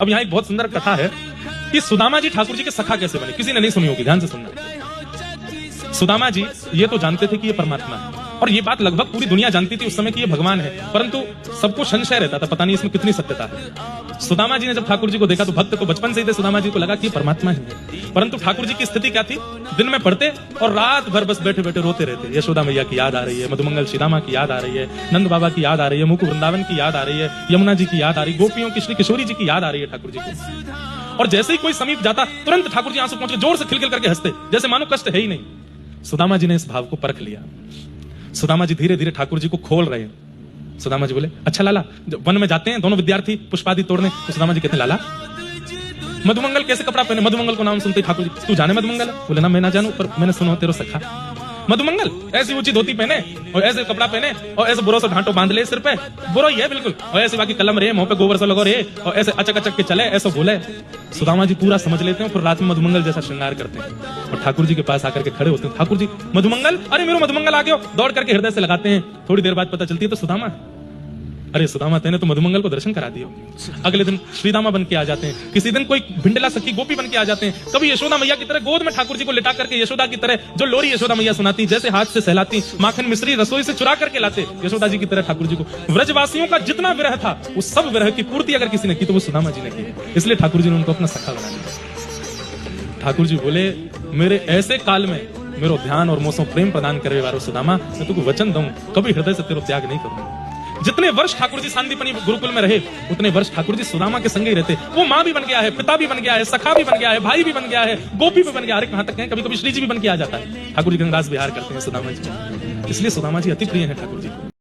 अब यहाँ एक बहुत सुंदर कथा है कि सुदामा जी ठाकुर जी के सखा कैसे बने। किसी ने नहीं सुनी होगी, ध्यान से सुनना। सुदामा जी ये तो जानते थे कि ये परमात्मा है, और ये बात लगभग पूरी दुनिया जानती थी उस समय कि ये भगवान है, परंतु सबको संशय रहता था, पता नहीं इसमें कितनी सत्यता है। सुदामा जी ने जब ठाकुर जी को देखा तो भक्त तो बचपन से ही थे, सुदामा जी को लगा कि ये परमात्मा है, परंतु ठाकुर जी की स्थिति क्या थी, दिन में पढ़ते और रात भर बस बैठे बैठे रोते रहते। यशोदा मैया की याद आ रही है, मधुमंगल श्रीदामा की याद आ रही है, नंद बाबा की याद आ रही है, मुकुट वृंदावन की याद आ रही है, यमुना जी की याद आ रही है, गोपियों की श्री किशोरी जी की याद आ रही है ठाकुर जी को। और जैसे ही कोई समीप जाता तुरंत ठाकुर जी आंसू पहुंच के जोर से खिलखिल करके हंसते, जैसे मानो कष्ट है ही नहीं। सुदामा जी ने इस भाव को परख लिया। सुदामा जी धीरे धीरे ठाकुर जी को खोल रहे हैं। सुदामा जी बोले, अच्छा लाला, जब वन में जाते हैं दोनों विद्यार्थी पुष्पादि तोड़ने, तो सुदामा जी कहते हैं, लाला मधुमंगल कैसे कपड़ा पहने? मधुमंगल को नाम सुनते ही ठाकुर जी, तू जाने मधुमंगल? बोले ना मैं ना जानू, पर मैंने सुनो तेरे सखा मधुमंगल ऐसी ऊंची धोती पहने और ऐसे कपड़ा पहने और ऐसे बुरो से ढांटो बांध ले सिर पे, बुरो ही है बिल्कुल, और ऐसे बाकी कलम रे, मुंह पे गोबर से लगो रे, और ऐसे अचक अचक के चले, ऐसे बोले। सुदामा जी पूरा समझ लेते हैं, फिर रात में मधुमंगल जैसा श्रृंगार करते हैं और ठाकुर जी के पास आकर के खड़े होते हैं। ठाकुर जी, मधुमंगल, अरे मेरे मधुमंगल आ गयो, दौड़ करके हृदय से लगाते हैं। थोड़ी देर बाद पता चलती है तो सुदामा, अरे सुदामा तेने तो मधुमंगल को दर्शन करा दियो। अगले दिन श्रीदामा बन के आ जाते हैं, किसी दिन कोई भिंडला सखी गोपी बन के आ जाते हैं, कभी यशोदा मैया की तरह गोद में ठाकुर जी को लिटा करके यशोदा की तरह जो लोरी यशोदा मैया सुनाती, जैसे हाथ से सहलाती, माखन मिश्री रसोई से चुरा करके लाते यशोदा जी की तरह ठाकुर जी को। व्रजवासियों का जितना विरह था उस सब विरह की पूर्ति अगर किसी ने की तो वो सुदामा जी ने की, इसलिए ठाकुर जी ने उनको अपना सखा बना लिया। ठाकुर जी बोले, मेरे ऐसे काल में मेरो ध्यान और मोसों प्रेम प्रदान करे वारो सुदामा, मैं तुमको वचन दूं कभी हृदय से तेरो त्याग नहीं करूंगा। जितने वर्ष ठाकुर जी सांदीपनी गुरुकुल में रहे उतने वर्ष ठाकुर जी सुदामा के संग ही रहते। वो माँ भी बन गया है, पिता भी बन गया है, सखा भी बन गया है, भाई भी बन गया है, गोपी भी बन गया है, कहां तक है कभी कभी श्री जी भी बन के आ जाता है। ठाकुर जी गंगास विहार करते हैं सुदामा जी, इसलिए सुदामा जी अति प्रिय है ठाकुर जी को।